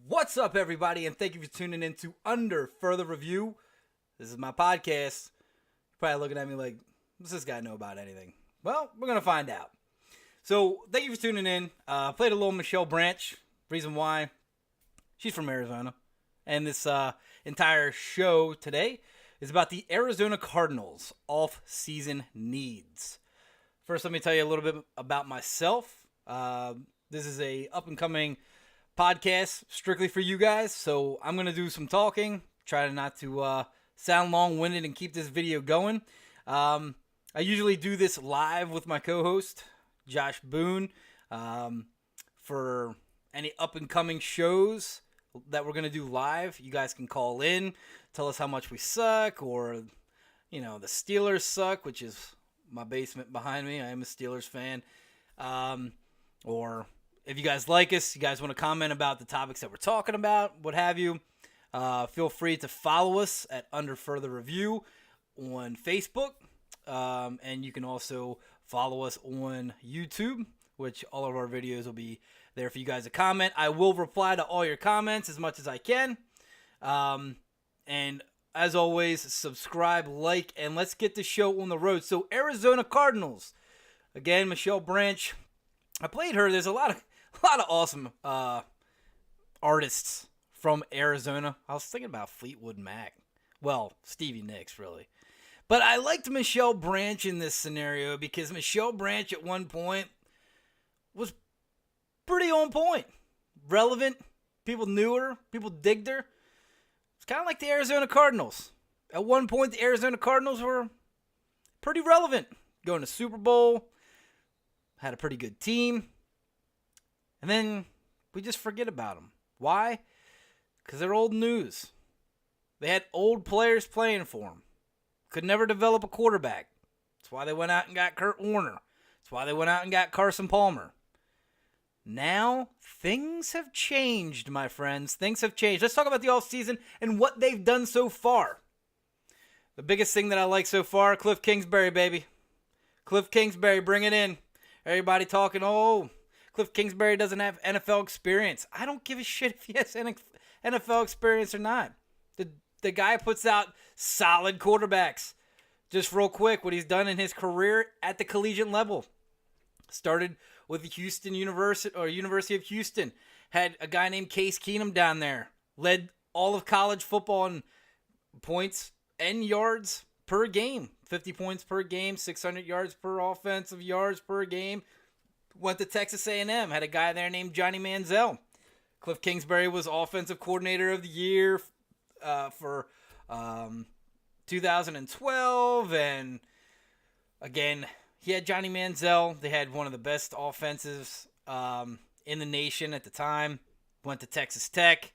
What's up, everybody, and thank you for tuning in to Under Further Review. This is my podcast. You're probably looking at me like, does this guy know about anything? Well, we're going to find out. So, thank you for tuning in. Played a little Michelle Branch. Reason why, she's from Arizona. And this entire show today is about the Arizona Cardinals off-season needs. First, let me tell you a little bit about myself. This is a up-and-coming podcast strictly for you guys, so I'm going to do some talking, try not to sound long-winded and keep this video going. I usually do this live with my co-host, Josh Boone, for any up-and-coming shows that we're going to do live. You guys can call in, tell us how much we suck, or, you know, the Steelers suck, which is my basement behind me. I am a Steelers fan. Or if you guys like us, you guys want to comment about the topics that we're talking about, what have you, feel free to follow us at Under Further Review on Facebook. And you can also follow us on YouTube, which all of our videos will be there for you guys to comment. I will reply to all your comments as much as I can. And as always, subscribe, like, and let's get the show on the road. So Arizona Cardinals. Again, Michelle Branch. I played her. There's a lot of awesome artists from Arizona. I was thinking about Fleetwood Mac. Well, Stevie Nicks, really. But I liked Michelle Branch in this scenario because Michelle Branch at one point was pretty on point. Relevant. People knew her. People digged her. It's kind of like the Arizona Cardinals. At one point, the Arizona Cardinals were pretty relevant. Going to Super Bowl. Had a pretty good team. And then we just forget about them. Why? Because they're old news. They had old players playing for them. Could never develop a quarterback. That's why they went out and got Kurt Warner. That's why they went out and got Carson Palmer. Now, things have changed, my friends. Things have changed. Let's talk about the offseason and what they've done so far. The biggest thing that I like so far, Cliff Kingsbury, baby. Cliff Kingsbury, bring it in. Everybody talking, oh, Cliff Kingsbury doesn't have NFL experience. I don't give a shit if he has NFL experience or not. The guy puts out solid quarterbacks. Just real quick, what he's done in his career at the collegiate level. Started with University of Houston. Had a guy named Case Keenum down there. Led all of college football in points and yards per game. 50 points per game, 600 yards per offensive yards per game. Went to Texas A&M. Had a guy there named Johnny Manziel. Cliff Kingsbury was offensive coordinator of the year for 2012. And again, he had Johnny Manziel. They had one of the best offenses in the nation at the time. Went to Texas Tech.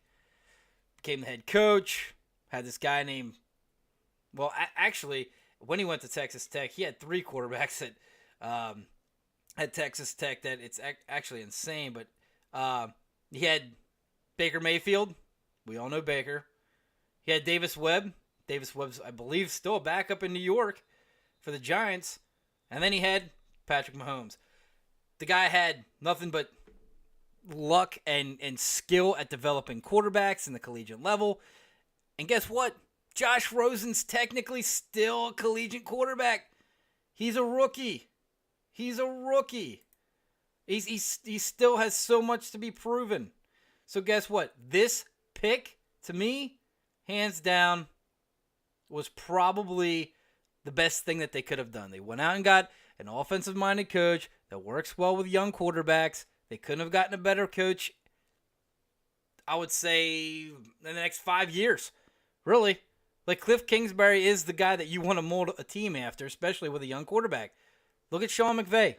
Became the head coach. Had this guy named... Well, actually, when he went to Texas Tech, he had three quarterbacks at Texas Tech that it's actually insane. But he had Baker Mayfield. We all know Baker. He had Davis Webb. Davis Webb's, I believe, still a backup in New York for the Giants. And then he had Patrick Mahomes. The guy had nothing but luck and skill at developing quarterbacks in the collegiate level. And guess what? Josh Rosen's technically still a collegiate quarterback. He's a rookie. He still has so much to be proven. So guess what? This pick, to me, hands down, was probably the best thing that they could have done. They went out and got an offensive-minded coach that works well with young quarterbacks. They couldn't have gotten a better coach, I would say, in the next 5 years. Really. Like, Cliff Kingsbury is the guy that you want to mold a team after, especially with a young quarterback. Look at Sean McVay.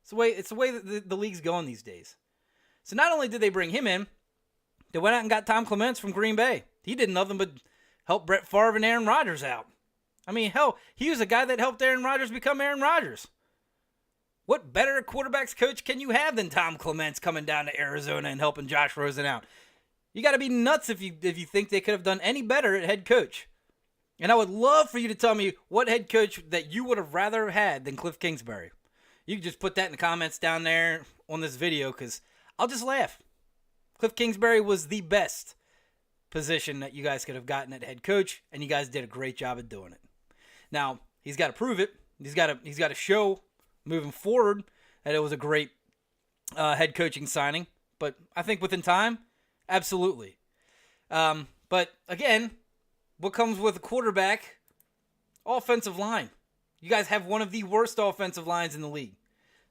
It's the way that the league's going these days. So not only did they bring him in, they went out and got Tom Clements from Green Bay. He did nothing but help Brett Favre and Aaron Rodgers out. I mean, hell, he was the guy that helped Aaron Rodgers become Aaron Rodgers. What better quarterbacks coach can you have than Tom Clements coming down to Arizona and helping Josh Rosen out? You got to be nuts if you think they could have done any better at head coach. And I would love for you to tell me what head coach that you would have rather had than Cliff Kingsbury. You can just put that in the comments down there on this video because I'll just laugh. Cliff Kingsbury was the best position that you guys could have gotten at head coach, and you guys did a great job of doing it. Now, he's got to prove it. He's got to show moving forward that it was a great head coaching signing. But I think within time, absolutely. But again, what comes with a quarterback? Offensive line. You guys have one of the worst offensive lines in the league.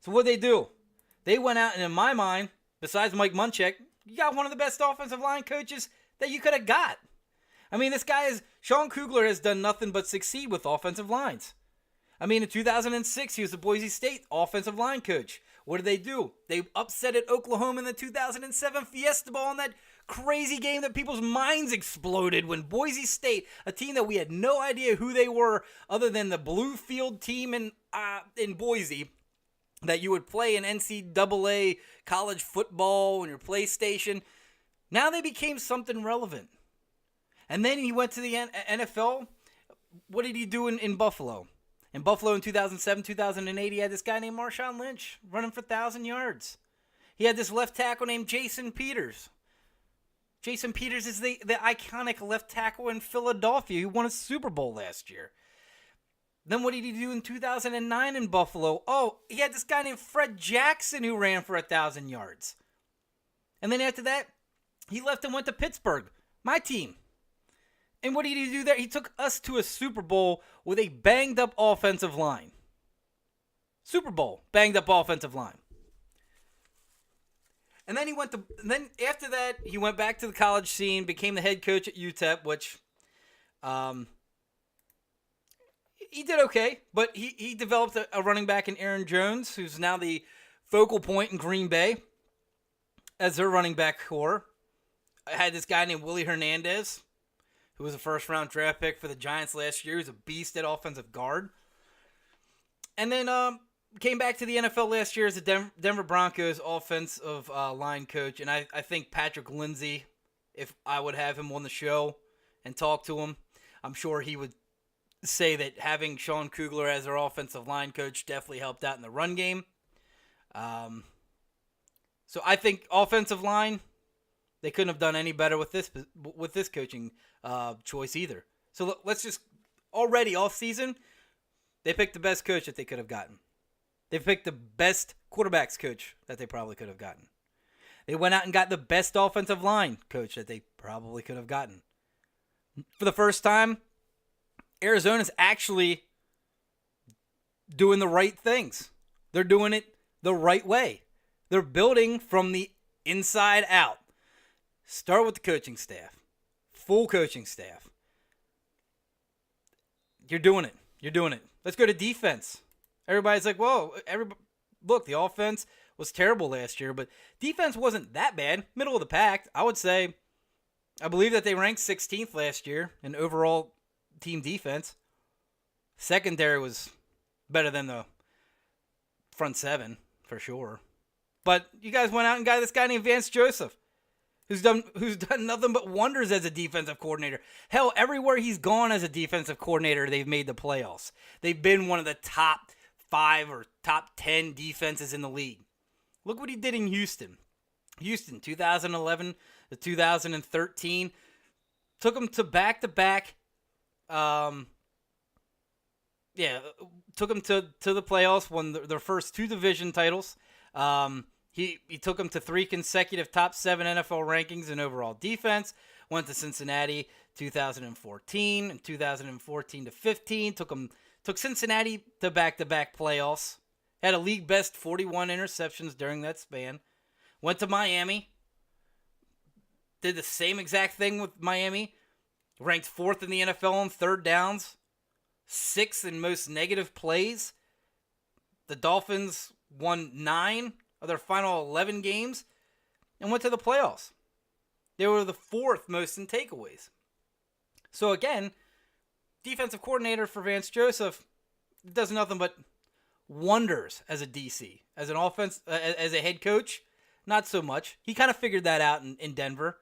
So what they do? They went out, and in my mind, besides Mike Munchak, you got one of the best offensive line coaches that you could have got. I mean, Sean Kugler has done nothing but succeed with offensive lines. I mean, in 2006, he was the Boise State offensive line coach. What did they do? They upset at Oklahoma in the 2007 Fiesta Bowl in that crazy game that people's minds exploded when Boise State, a team that we had no idea who they were other than the blue field team in Boise that you would play in NCAA college football on your PlayStation. Now they became something relevant. And then he went to the NFL. What did he do in Buffalo? In Buffalo in 2007, 2008, he had this guy named Marshawn Lynch running for 1,000 yards. He had this left tackle named Jason Peters. Jason Peters is the iconic left tackle in Philadelphia who won a Super Bowl last year. Then what did he do in 2009 in Buffalo? Oh, he had this guy named Fred Jackson who ran for 1,000 yards. And then after that, he left and went to Pittsburgh, my team. And what did he do there? He took us to a Super Bowl with a banged-up offensive line. Super Bowl, banged-up offensive line. And then after that, he went back to the college scene, became the head coach at UTEP, which he did okay. But he developed a running back in Aaron Jones, who's now the focal point in Green Bay as their running back core. I had this guy named Willie Hernandez, who was a first-round draft pick for the Giants last year. He was a beast at offensive guard. And then came back to the NFL last year as a Denver Broncos offensive line coach. And I think Patrick Lindsay, if I would have him on the show and talk to him, I'm sure he would say that having Sean Kugler as their offensive line coach definitely helped out in the run game. So I think offensive line, they couldn't have done any better with this coaching choice either. So let's just already off season, they picked the best coach that they could have gotten. They picked the best quarterbacks coach that they probably could have gotten. They went out and got the best offensive line coach that they probably could have gotten. For the first time, Arizona's actually doing the right things. They're doing it the right way. They're building from the inside out. Start with the coaching staff. Full coaching staff. You're doing it. You're doing it. Let's go to defense. Everybody's like, whoa, look, the offense was terrible last year, but defense wasn't that bad. Middle of the pack, I would say. I believe that they ranked 16th last year in overall team defense. Secondary was better than the front seven, for sure. But you guys went out and got this guy named Vance Joseph, who's done nothing but wonders as a defensive coordinator. Hell, everywhere he's gone as a defensive coordinator, they've made the playoffs. They've been one of the top 5 or top 10 defenses in the league. Look what he did in Houston. Houston, 2011 to 2013, took them to back-to-back. Took them to the playoffs, won their first 2 division titles. He took them to 3 consecutive top 7 NFL rankings in overall defense. Went to Cincinnati 2014 and 2014 to 15. Took Cincinnati to back-to-back playoffs. Had a league best 41 interceptions during that span. Went to Miami. Did the same exact thing with Miami. Ranked 4th in the NFL on third downs. 6th in most negative plays. The Dolphins won 9 of their final 11 games and went to the playoffs. They were the 4th most in takeaways. So again, defensive coordinator for Vance Joseph does nothing but wonders as a DC. As an offense, as a head coach, not so much. He kind of figured that out in Denver.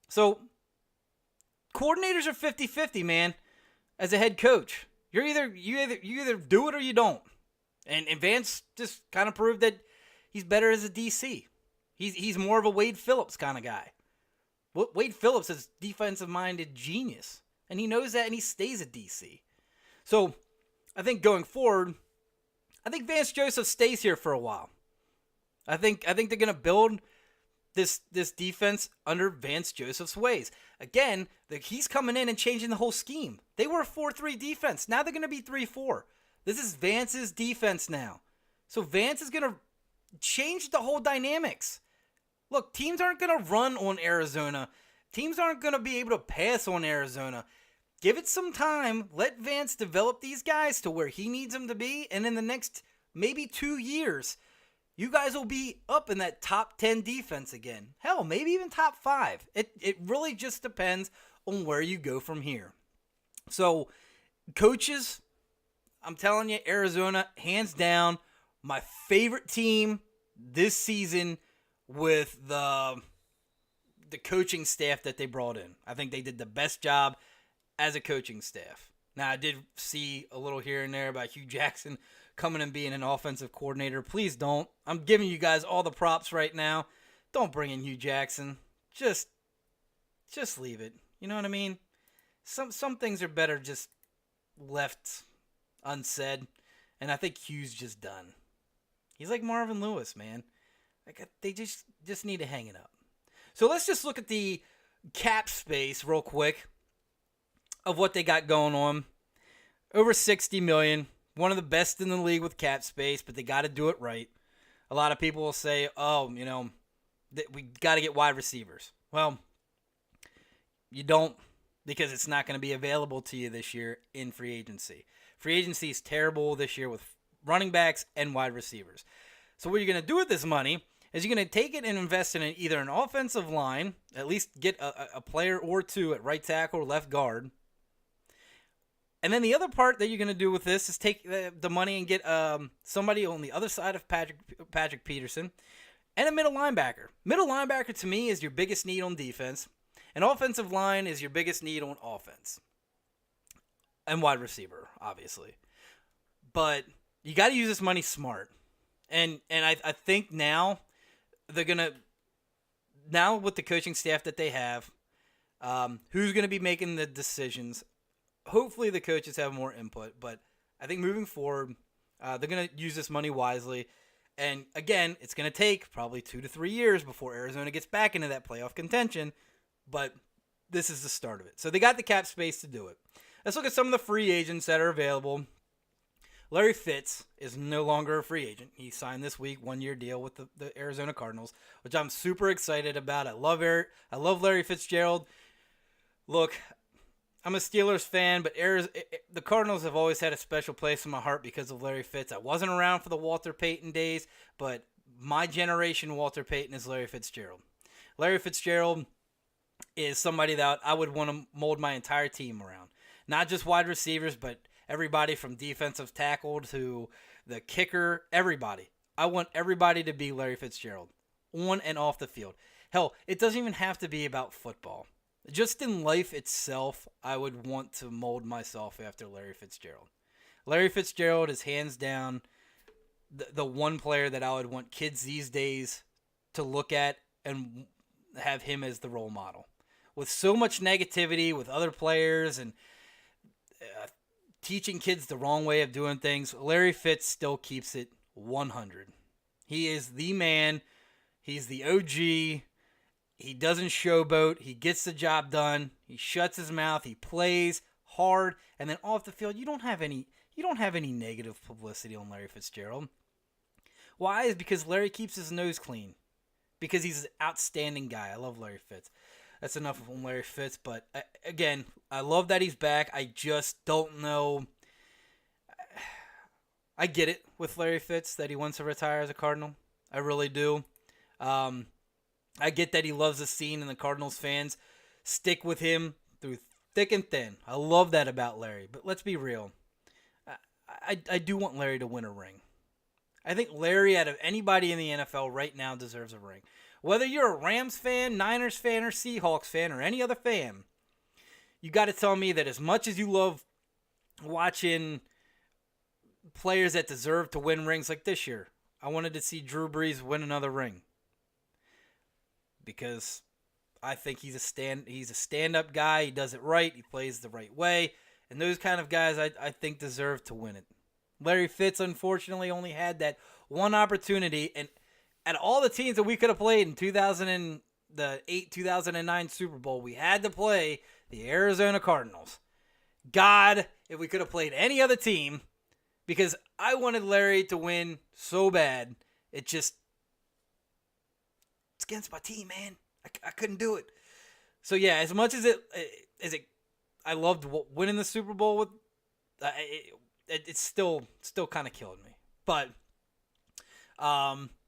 So coordinators are 50-50, man. As a head coach, you either do it or you don't. And Vance just kind of proved that he's better as a DC. He's more of a Wade Phillips kind of guy. Wade Phillips is defensive-minded genius, and he knows that, and he stays at DC. So I think going forward, I think Vance Joseph stays here for a while. I think they're gonna build this defense under Vance Joseph's ways. Again, he's coming in and changing the whole scheme. They were a 4-3 defense. Now they're gonna be 3-4. This is Vance's defense now. So Vance is gonna change the whole dynamics. Look, teams aren't gonna run on Arizona. Teams aren't gonna be able to pass on Arizona. Give it some time. Let Vance develop these guys to where he needs them to be. And in the next maybe 2 years, you guys will be up in that top 10 defense again. Hell, maybe even top 5. It really just depends on where you go from here. So, coaches, I'm telling you, Arizona, hands down, my favorite team this season with the coaching staff that they brought in. I think they did the best job as a coaching staff. Now, I did see a little here and there about Hugh Jackson coming and being an offensive coordinator. Please don't. I'm giving you guys all the props right now. Don't bring in Hugh Jackson. Just leave it. You know what I mean? Some things are better just left unsaid, and I think Hugh's just done. He's like Marvin Lewis, man. Like they just need to hang it up. So let's just look at the cap space real quick of what they got going on. Over $60 million. One of the best in the league with cap space, but they got to do it right. A lot of people will say, oh, we got to get wide receivers. Well, you don't, because it's not going to be available to you this year in free agency. Free agency is terrible this year with running backs and wide receivers. So what you're going to do with this money is you're going to take it and invest in either an offensive line, at least get a player or two at right tackle or left guard. And then the other part that you're going to do with this is take the money and get somebody on the other side of Patrick Peterson and a middle linebacker. Middle linebacker, to me, is your biggest need on defense. And offensive line is your biggest need on offense. And wide receiver, obviously. But you got to use this money smart. And I think now they're going to, now with the coaching staff that they have, who's going to be making the decisions? Hopefully the coaches have more input, but I think moving forward, they're going to use this money wisely. And again, it's going to take probably 2 to 3 years before Arizona gets back into that playoff contention, but this is the start of it. So they got the cap space to do it. Let's look at some of the free agents that are available. Larry Fitz is no longer a free agent. He signed this week, 1-year deal with the Arizona Cardinals, which I'm super excited about. I love Larry Fitzgerald. Look, I'm a Steelers fan, but the Cardinals have always had a special place in my heart because of Larry Fitz. I wasn't around for the Walter Payton days, but my generation Walter Payton is Larry Fitzgerald. Larry Fitzgerald is somebody that I would want to mold my entire team around. Not just wide receivers, but everybody from defensive tackle to the kicker, everybody. I want everybody to be Larry Fitzgerald, on and off the field. Hell, it doesn't even have to be about football. Just in life itself, I would want to mold myself after Larry Fitzgerald. Larry Fitzgerald is hands down the one player that I would want kids these days to look at and have him as the role model. With so much negativity with other players and teaching kids the wrong way of doing things, Larry Fitz still keeps it 100. He is the man. He's the OG. He doesn't showboat. He gets the job done. He shuts his mouth. He plays hard, and then off the field, you don't have any negative publicity on Larry Fitzgerald. Why? Is because Larry keeps his nose clean. Because he's an outstanding guy. I love Larry Fitz. That's enough on Larry Fitz. But again, I love that he's back. I just don't know. I get it with Larry Fitz that he wants to retire as a Cardinal. I really do. I get that he loves the scene and the Cardinals fans stick with him through thick and thin. I love that about Larry. But let's be real. I do want Larry to win a ring. I think Larry, out of anybody in the NFL right now, deserves a ring. Whether you're a Rams fan, Niners fan, or Seahawks fan, or any other fan, you got to tell me that as much as you love watching players that deserve to win rings like this year, I wanted to see Drew Brees win another ring. because I think he's a stand-up guy. He does it right. He plays the right way. And those kind of guys I think deserve to win it. Larry Fitz, unfortunately, only had that one opportunity. And at all the teams that we could have played in 2009 Super Bowl, we had to play the Arizona Cardinals. God, if we could have played any other team, because I wanted Larry to win so bad. It's against my team, man. I couldn't do it. So yeah, as much as I loved winning the Super Bowl with, it's still kind of killing me. But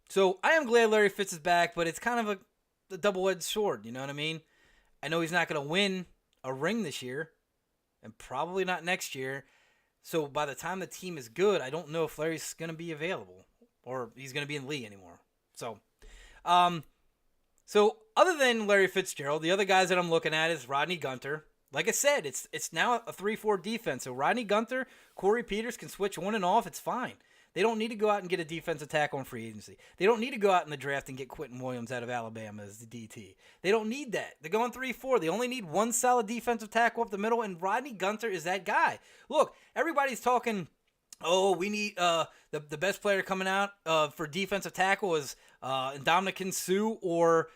so I am glad Larry Fitz is back, but it's kind of a double-edged sword. You know what I mean? I know he's not going to win a ring this year, and probably not next year. So by the time the team is good, I don't know if Larry's going to be available or he's going to be in the league anymore. So, so other than Larry Fitzgerald, the other guys that I'm looking at is Rodney Gunter. Like I said, it's now a 3-4 defense. So Rodney Gunter, Corey Peters can switch on and off. It's fine. They don't need to go out and get a defensive tackle on free agency. They don't need to go out in the draft and get Quentin Williams out of Alabama as the DT. They don't need that. They're going 3-4. They only need one solid defensive tackle up the middle, and Rodney Gunter is that guy. Look, everybody's talking, we need the best player coming out for defensive tackle is Ndamukong Suh or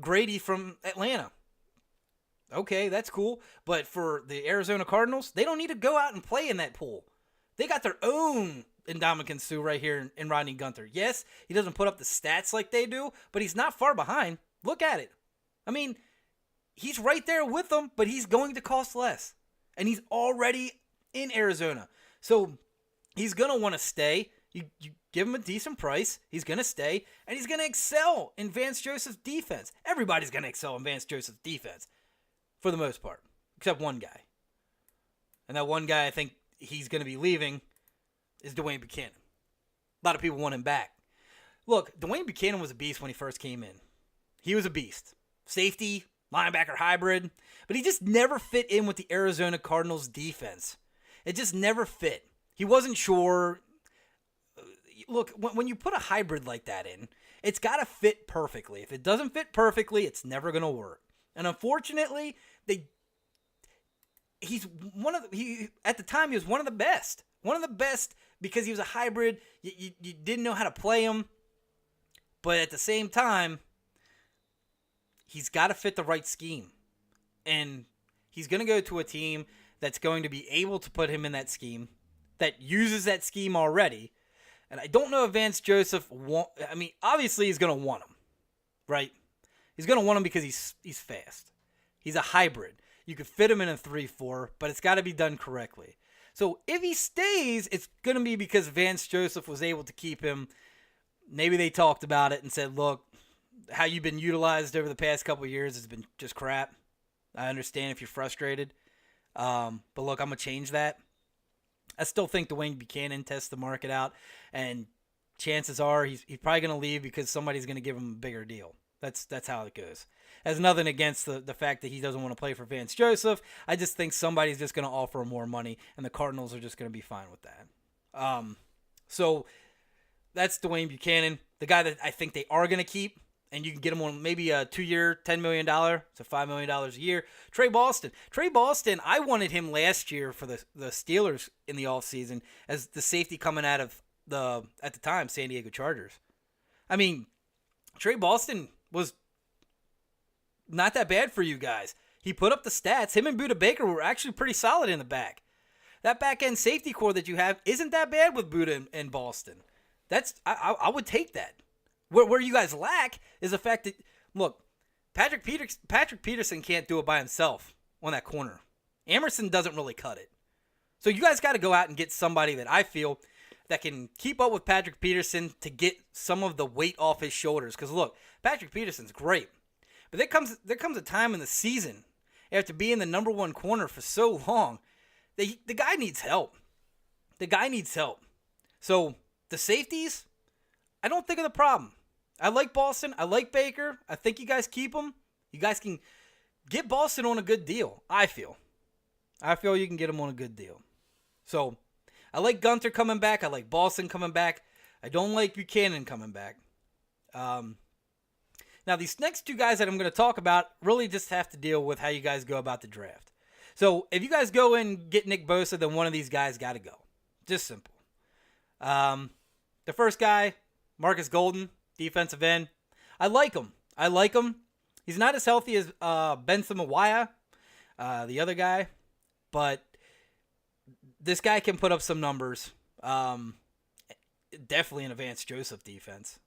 Grady from Atlanta. Okay, that's cool. But for the Arizona Cardinals, they don't need to go out and play in that pool. They got their own Ndamukong Suh right here in Rodney Gunter. Yes, he doesn't put up the stats like they do, but he's not far behind. Look at it. I mean, he's right there with them, but he's going to cost less. And he's already in Arizona. So he's going to want to stay. You give him a decent price, he's going to stay, and he's going to excel in Vance Joseph's defense. Everybody's going to excel in Vance Joseph's defense for the most part, except one guy. And that one guy I think he's going to be leaving is Dwayne Buchanan. A lot of people want him back. Look, Dwayne Buchanan was a beast when he first came in. He was a beast. Safety, linebacker hybrid, but he just never fit in with the Arizona Cardinals defense. It just never fit. He wasn't sure. Look, when you put a hybrid like that in, it's got to fit perfectly. If it doesn't fit perfectly, it's never going to work. And unfortunately, at the time he was one of the best. One of the best because he was a hybrid. You didn't know how to play him. But at the same time, he's got to fit the right scheme. And he's going to go to a team that's going to be able to put him in that scheme, that uses that scheme already. And I don't know if Vance Joseph obviously he's going to want him, right? He's going to want him because he's fast. He's a hybrid. You could fit him in a 3-4, but it's got to be done correctly. So if he stays, it's going to be because Vance Joseph was able to keep him. Maybe they talked about it and said, look, how you've been utilized over the past couple of years has been just crap. I understand if you're frustrated. But look, I'm going to change that. I still think Dwayne Buchanan tests the market out, and chances are he's probably going to leave because somebody's going to give him a bigger deal. That's how it goes. Has nothing against the fact that he doesn't want to play for Vance Joseph. I just think somebody's just going to offer him more money, and the Cardinals are just going to be fine with that. So that's Dwayne Buchanan, the guy that I think they are going to keep, and you can get him on maybe a 2-year, $10 million, so $5 million a year. Trey Boston, I wanted him last year for the Steelers in the offseason as the safety coming out of at the time, San Diego Chargers. I mean, Trey Boston was not that bad for you guys. He put up the stats. Him and Budda Baker were actually pretty solid in the back. That back-end safety core that you have isn't that bad with Budda and Boston. I would take that. Where you guys lack is the fact that, look, Patrick Peterson can't do it by himself on that corner. Emerson doesn't really cut it. So you guys got to go out and get somebody that I feel that can keep up with Patrick Peterson to get some of the weight off his shoulders. Because, look, Patrick Peterson's great. But there comes a time in the season, after being the number one corner for so long, the guy needs help. So the safeties, I don't think are the problem. I like Boston. I like Baker. I think you guys keep them. You guys can get Boston on a good deal, I feel. You can get him on a good deal. So I like Gunter coming back. I like Boston coming back. I don't like Buchanan coming back. Now Now, these next two guys that I'm going to talk about really just have to deal with how you guys go about the draft. So, if you guys go and get Nick Bosa, then one of these guys got to go. Just simple. The first guy, Marcus Golden, defensive end. I like him. He's not as healthy as Benson Mawaya, the other guy, but this guy can put up some numbers. Definitely an Vance Joseph defense.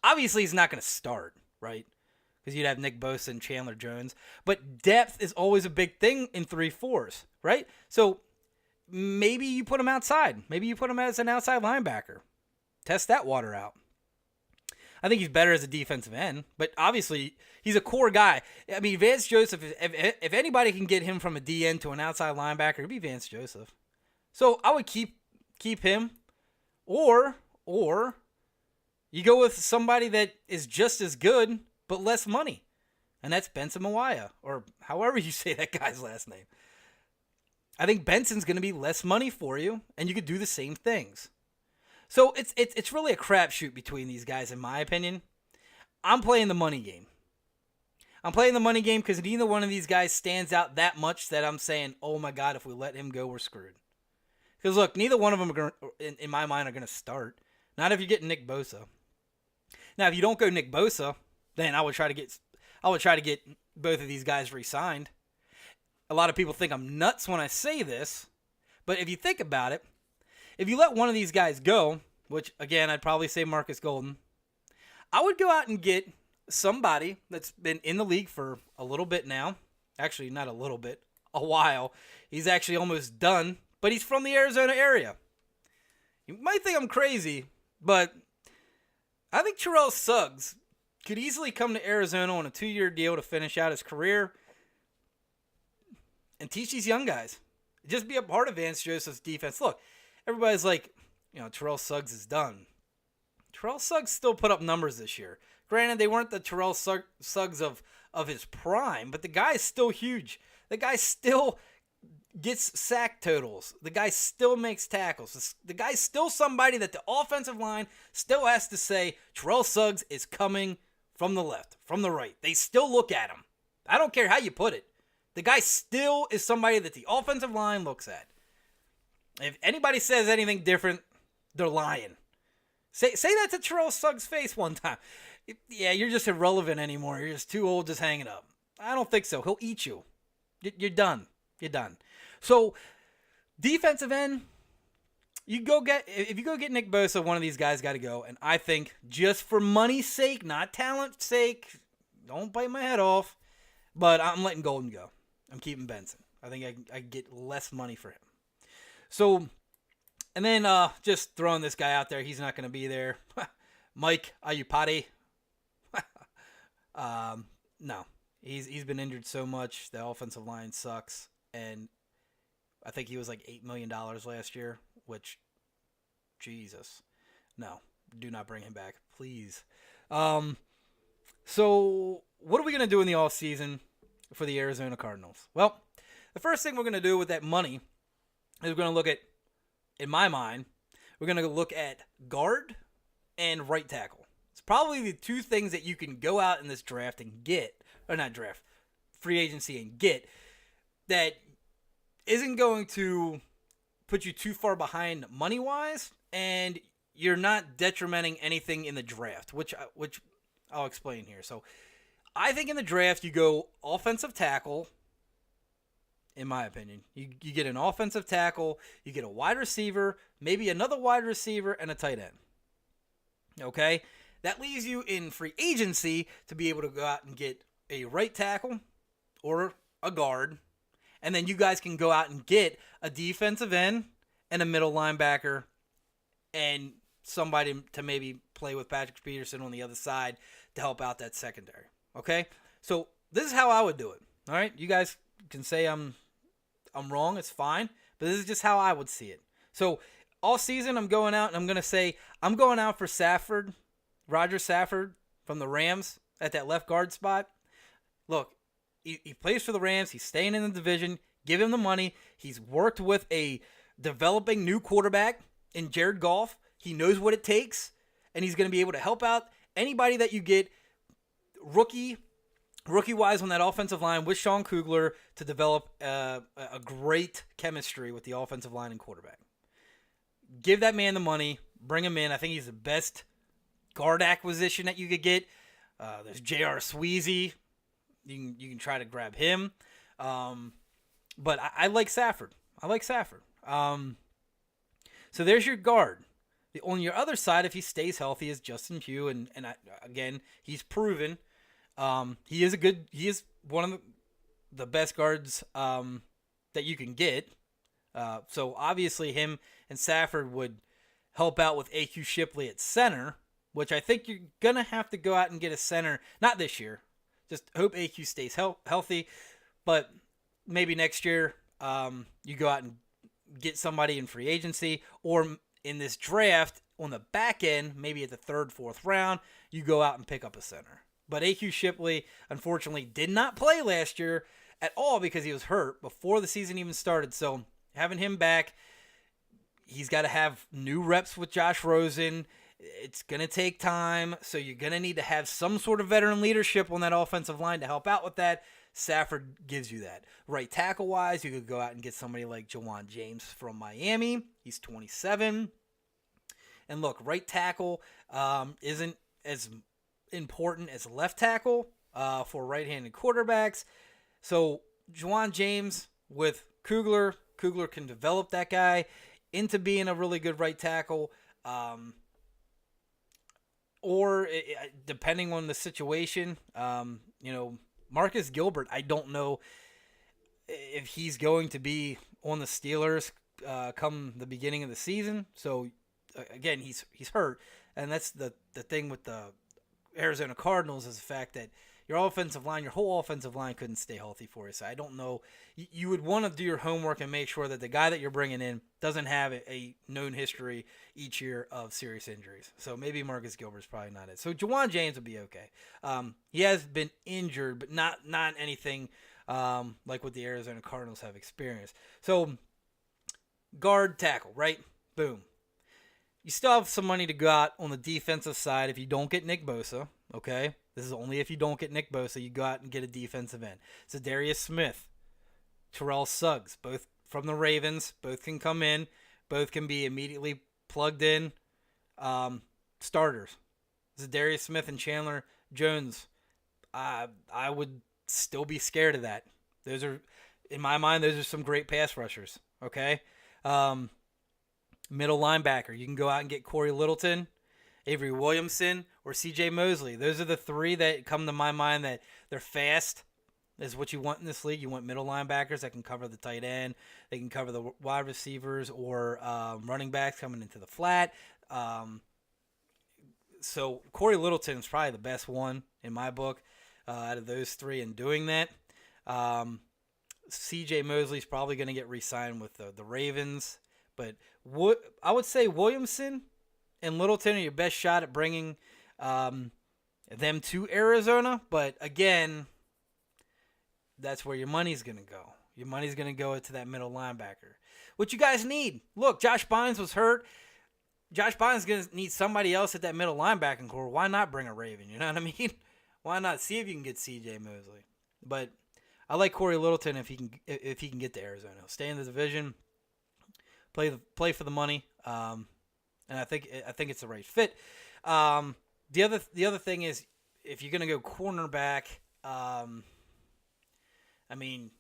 Obviously, he's not going to start, right? Because you'd have Nick Bosa and Chandler Jones. But depth is always a big thing in 3-4s, right? So maybe you put him outside. Maybe you put him as an outside linebacker. Test that water out. I think he's better as a defensive end, but obviously he's a core guy. I mean, Vance Joseph, if anybody can get him from a DN to an outside linebacker, it'd be Vance Joseph. So I would keep him, or you go with somebody that is just as good but less money, and that's Benson Mawaya, or however you say that guy's last name. I think Benson's going to be less money for you, and you could do the same things. So it's really a crapshoot between these guys, in my opinion. I'm playing the money game. I'm playing the money game because neither one of these guys stands out that much that I'm saying, oh my God, if we let him go, we're screwed. Because look, neither one of them, in my mind, are going to start. Not if you're getting Nick Bosa. Now, if you don't go Nick Bosa, then I would try to get both of these guys re-signed. A lot of people think I'm nuts when I say this, but if you think about it, if you let one of these guys go, which, again, I'd probably say Marcus Golden, I would go out and get somebody that's been in the league for a little bit now. Actually, not a little bit, a while. He's actually almost done, but he's from the Arizona area. You might think I'm crazy, but I think Terrell Suggs could easily come to Arizona on a 2-year deal to finish out his career and teach these young guys. Just be a part of Vance Joseph's defense. Look, everybody's like, Terrell Suggs is done. Terrell Suggs still put up numbers this year. Granted, they weren't the Terrell Suggs of his prime, but the guy's still huge. The guy still gets sack totals. The guy still makes tackles. The guy's still somebody that the offensive line still has to say, Terrell Suggs is coming from the left, from the right. They still look at him. I don't care how you put it. The guy still is somebody that the offensive line looks at. If anybody says anything different, they're lying. Say that to Terrell Suggs' face one time. Yeah, you're just irrelevant anymore. You're just too old, just hanging up. I don't think so. He'll eat you. You're done. You're done. So, defensive end, if you go get Nick Bosa, one of these guys got to go. And I think just for money's sake, not talent's sake, don't bite my head off, but I'm letting Golden go. I'm keeping Benson. I think I get less money for him. So, and then just throwing this guy out there, he's not going to be there. Mike Ayupati. No, he's been injured so much. The offensive line sucks, and I think he was like $8 million last year, which, Jesus, no, do not bring him back, please. So what are we going to do in the offseason for the Arizona Cardinals? Well, the first thing we're going to do with that money is we're going to look at, in my mind, we're going to look at guard and right tackle. It's probably the two things that you can go out in this draft and get, or not draft, free agency and get, that isn't going to put you too far behind money-wise, and you're not detrimenting anything in the draft, which I'll explain here. So I think in the draft you go offensive tackle, in my opinion. You get an offensive tackle, you get a wide receiver, maybe another wide receiver, and a tight end. Okay? That leaves you in free agency to be able to go out and get a right tackle or a guard, and then you guys can go out and get a defensive end and a middle linebacker and somebody to maybe play with Patrick Peterson on the other side to help out that secondary. Okay? So this is how I would do it. All right? You guys can say I'm wrong. It's fine. But this is just how I would see it. So all season I'm going out and I'm going to say I'm going out for Safford, Roger Safford from the Rams at that left guard spot. Look, he plays for the Rams. He's staying in the division. Give him the money. He's worked with a developing new quarterback in Jared Goff. He knows what it takes, and he's going to be able to help out anybody that you get rookie-wise on that offensive line with Sean Kugler to develop a great chemistry with the offensive line and quarterback. Give that man the money. Bring him in. I think he's the best guard acquisition that you could get. There's J.R. Sweezy. You can try to grab him. But I like Safford. So there's your guard. On your other side, if he stays healthy, is Justin Pugh, and again, he's proven he is one of the best guards that you can get. So obviously, him and Safford would help out with A.Q. Shipley at center, which I think you're gonna have to go out and get a center. Not this year. Just hope A.Q. stays healthy, but maybe next year you go out and get somebody in free agency, or in this draft on the back end, maybe at the 3rd, 4th round, you go out and pick up a center. But A.Q. Shipley, unfortunately, did not play last year at all because he was hurt before the season even started. So having him back, he's got to have new reps with Josh Rosen. It's going to take time, so you're going to need to have some sort of veteran leadership on that offensive line to help out with that. Safford gives you that. Right tackle-wise, you could go out and get somebody like Jawan James from Miami. He's 27. And look, right tackle isn't as important as left tackle for right-handed quarterbacks. So Jawan James with Kugler can develop that guy into being a really good right tackle. Or depending on the situation, Marcus Gilbert, I don't know if he's going to be on the Steelers come the beginning of the season. So again, he's hurt, and that's the thing with the Arizona Cardinals is the fact that your whole offensive line couldn't stay healthy for you. So I don't know. You would want to do your homework and make sure that the guy that you're bringing in doesn't have a known history each year of serious injuries. So maybe Marcus Gilbert's probably not it. So Jawan James would be okay. He has been injured, but not anything like what the Arizona Cardinals have experienced. So guard, tackle, right? Boom. You still have some money to go out on the defensive side if you don't get Nick Bosa, okay? This is only if you don't get Nick Bosa. You go out and get a defensive end. So Darius Smith, Terrell Suggs, both from the Ravens. Both can come in. Both can be immediately plugged in. Starters. Darius Smith and Chandler Jones. I would still be scared of that. Those are, in my mind, those are some great pass rushers, okay? Middle linebacker. You can go out and get Corey Littleton, Avery Williamson, or C.J. Mosley. Those are the three that come to my mind that they're fast. Is what you want in this league. You want middle linebackers that can cover the tight end. They can cover the wide receivers or running backs coming into the flat. So Corey Littleton is probably the best one in my book out of those three in doing that. C.J. Mosley is probably going to get re-signed with the Ravens. But I would say Williamson and Littleton are your best shot at bringing them to Arizona. But again, that's where your money's going to go. Your money's going to go to that middle linebacker. What you guys need. Look, Josh Bynes was hurt. Josh Bynes is going to need somebody else at that middle linebacking core. Why not bring a Raven? You know what I mean? Why not see if you can get C.J. Mosley? But I like Corey Littleton if he can get to Arizona. He'll stay in the division, play for the money, and I think it's the right fit. The other thing is if you're going to go cornerback, I mean,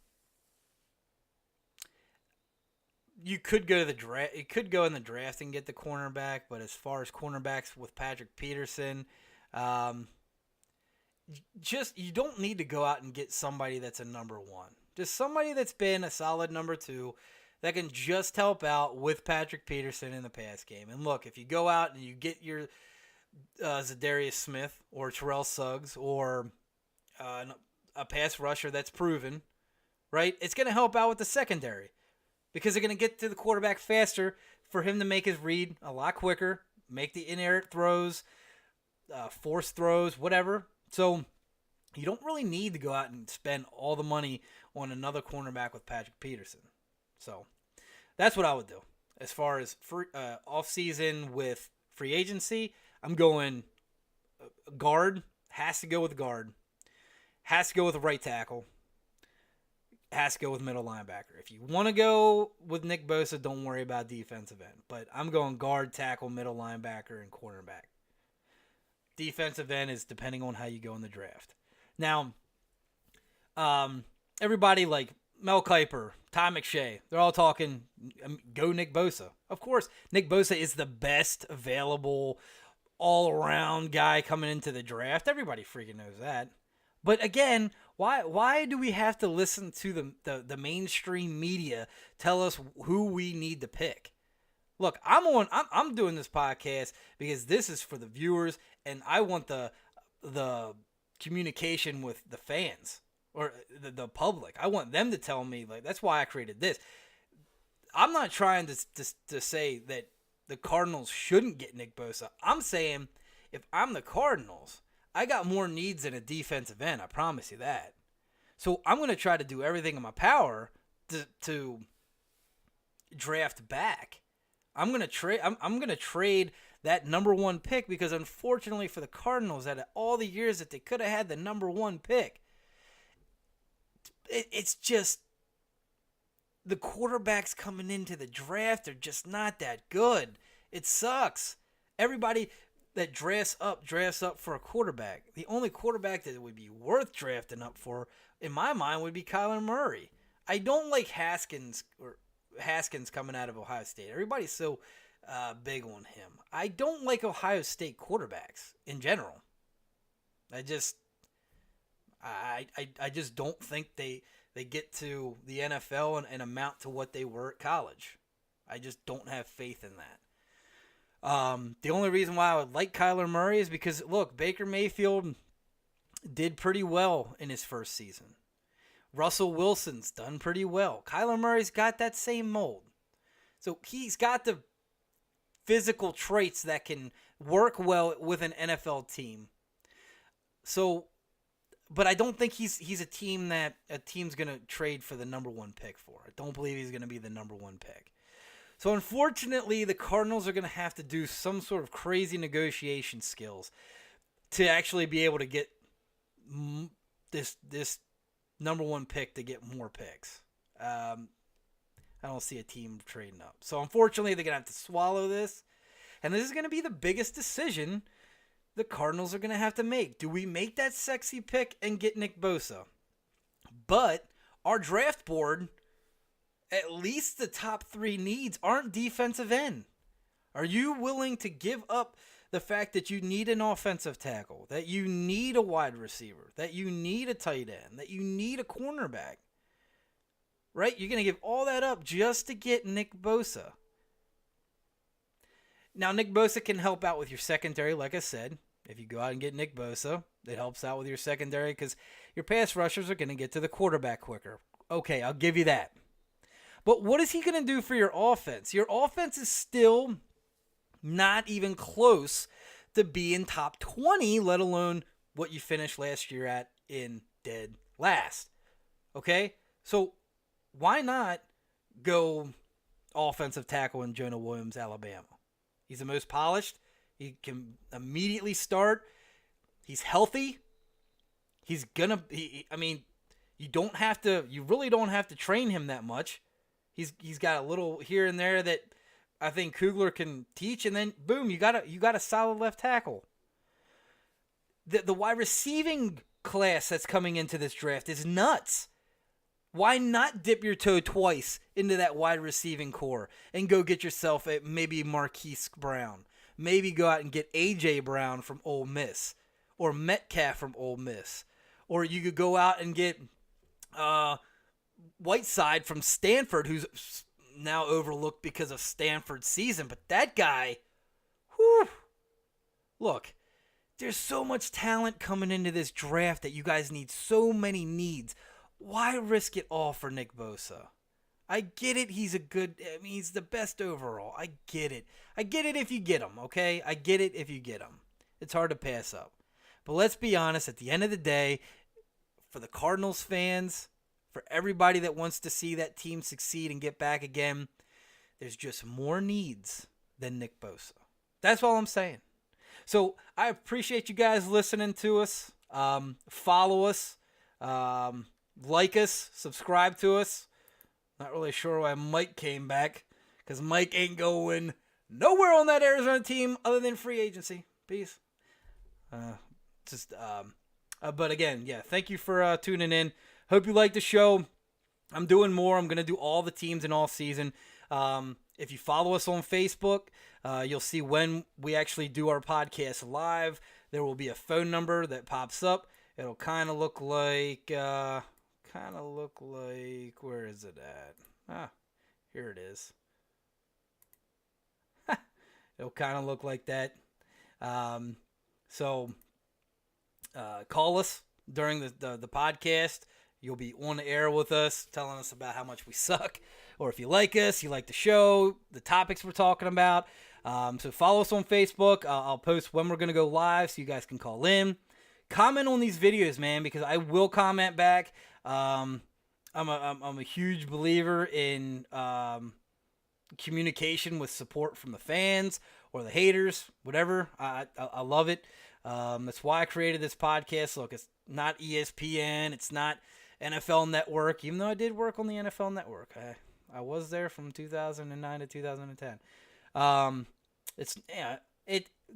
you could go to the draft. You could go in the draft and get the cornerback, but as far as cornerbacks with Patrick Peterson, you don't need to go out and get somebody that's a number one. Just somebody that's been a solid number two that can just help out with Patrick Peterson in the pass game. And look, if you go out and you get your Zadarius Smith or Terrell Suggs or a pass rusher that's proven, right? It's going to help out with the secondary because they're going to get to the quarterback faster for him to make his read a lot quicker, make the inerrant throws, forced throws, whatever. So you don't really need to go out and spend all the money on another cornerback with Patrick Peterson. So that's what I would do. As far as off-season with free agency, I'm going guard, Has to go with guard. Has to go with right tackle. Has to go with middle linebacker. If you want to go with Nick Bosa, don't worry about defensive end. But I'm going guard, tackle, middle linebacker, and cornerback. Defensive end is depending on how you go in the draft. Now, everybody like Mel Kiper, Ty McShay, they're all talking, go Nick Bosa. Of course, Nick Bosa is the best available all-around guy coming into the draft. Everybody freaking knows that. But again, why do we have to listen to the mainstream media tell us who we need to pick? Look, I'm doing this podcast because this is for the viewers, and I want the communication with the fans or the public. I want them to tell me, like, that's why I created this. I'm not trying to say that the Cardinals shouldn't get Nick Bosa. I'm saying if I'm the Cardinals, I got more needs than a defensive end. I promise you that. So I'm going to try to do everything in my power to draft back. I'm going to trade that number one pick because unfortunately for the Cardinals, out of all the years that they could have had the number one pick, it's just the quarterbacks coming into the draft are just not that good. It sucks. Everybody that drafts up for a quarterback. The only quarterback that would be worth drafting up for, in my mind, would be Kyler Murray. I don't like Haskins coming out of Ohio State. Everybody's so big on him. I don't like Ohio State quarterbacks in general. I just don't think they get to the NFL and amount to what they were at college. I just don't have faith in that. The only reason why I would like Kyler Murray is because, look, Baker Mayfield did pretty well in his first season. Russell Wilson's done pretty well. Kyler Murray's got that same mold. So he's got the physical traits that can work well with an NFL team. So, but I don't think he's a team that a team's going to trade for the number one pick for. I don't believe he's going to be the number one pick. So unfortunately, the Cardinals are going to have to do some sort of crazy negotiation skills to actually be able to get this number one pick to get more picks. I don't see a team trading up. So unfortunately, they're going to have to swallow this. And this is going to be the biggest decision the Cardinals are going to have to make. Do we make that sexy pick and get Nick Bosa? But our draft board, at least the top three needs aren't defensive end. Are you willing to give up the fact that you need an offensive tackle, that you need a wide receiver, that you need a tight end, that you need a cornerback? Right? You're going to give all that up just to get Nick Bosa. Now, Nick Bosa can help out with your secondary, like I said. If you go out and get Nick Bosa, it helps out with your secondary because your pass rushers are going to get to the quarterback quicker. Okay, I'll give you that. But what is he going to do for your offense? Your offense is still not even close to being top 20, let alone what you finished last year at in dead last. Okay? So why not go offensive tackle in Jonah Williams, Alabama? He's the most polished. He can immediately start. He's healthy. He's gonna. You really don't have to train him that much. He's got a little here and there that I think Kugler can teach, and then boom, you got a solid left tackle. The wide receiving class that's coming into this draft is nuts. Why not dip your toe twice into that wide receiving core and go get yourself maybe Marquise Brown? Maybe go out and get A.J. Brown from Ole Miss or Metcalf from Ole Miss. Or you could go out and get Whiteside from Stanford, who's now overlooked because of Stanford's season. But that guy, whew, look, there's so much talent coming into this draft that you guys need so many needs. Why risk it all for Nick Bosa? I get it. He's he's the best overall. I get it. I get it if you get him, okay? I get it if you get him. It's hard to pass up. But let's be honest, at the end of the day, for the Cardinals fans, for everybody that wants to see that team succeed and get back again, there's just more needs than Nick Bosa. That's all I'm saying. So I appreciate you guys listening to us. Follow us, like us, subscribe to us. Not really sure why Mike came back, because Mike ain't going nowhere on that Arizona team other than free agency. Peace. But again, yeah, thank you for tuning in. Hope you like the show. I'm doing more. I'm going to do all the teams in all season. If you follow us on Facebook, you'll see when we actually do our podcast live. There will be a phone number that pops up. It'll kind of look like, where is it at? Here it is. It'll kind of look like that. So call us during the podcast. You'll be on the air with us, telling us about how much we suck, or if you like us, you like the show, the topics we're talking about. So follow us on Facebook. I'll post when we're going to go live so you guys can call in. Comment on these videos, man, because I will comment back. I'm a huge believer in communication with support from the fans or the haters, whatever. I love it. That's why I created this podcast. Look, it's not ESPN. It's not NFL Network, even though I did work on the NFL Network. I was there from 2009 to 2010.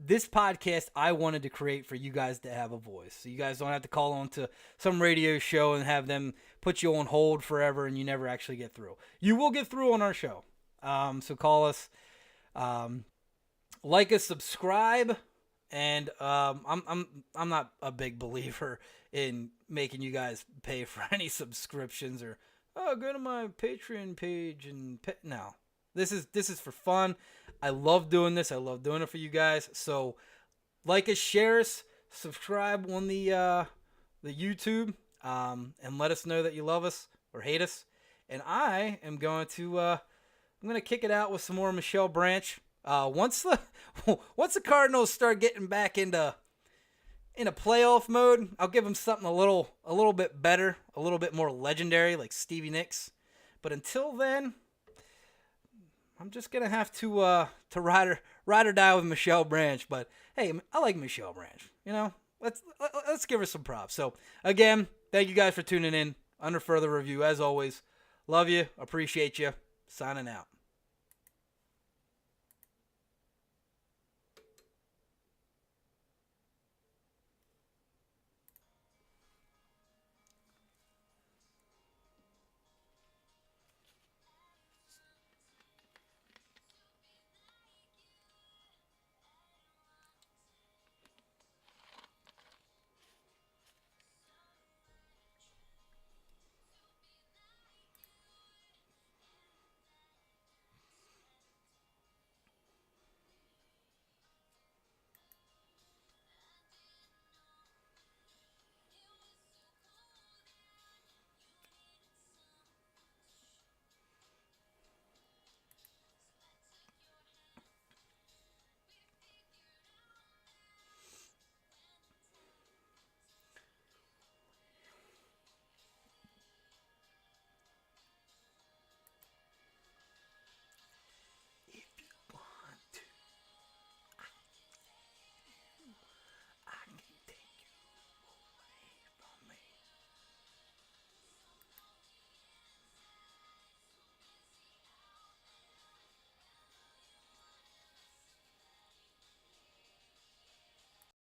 This podcast I wanted to create for you guys to have a voice, so you guys don't have to call on to some radio show and have them put you on hold forever and you never actually get through. You will get through on our show. So call us, like us, subscribe, and I'm not a big believer in making you guys pay for any subscriptions or go to my Patreon page and pay. No. This is for fun. I love doing this. I love doing it for you guys. So like us, share us, subscribe on the YouTube, and let us know that you love us or hate us. And I am going to kick it out with some more Michelle Branch. Once the Cardinals start getting back into playoff mode, I'll give them something a little bit better, a little bit more legendary, like Stevie Nicks. But until then, I'm just gonna have to ride or die with Michelle Branch. But hey, I like Michelle Branch. You know, let's give her some props. So again, thank you guys for tuning in. Under further review, as always, love you, appreciate you. Signing out.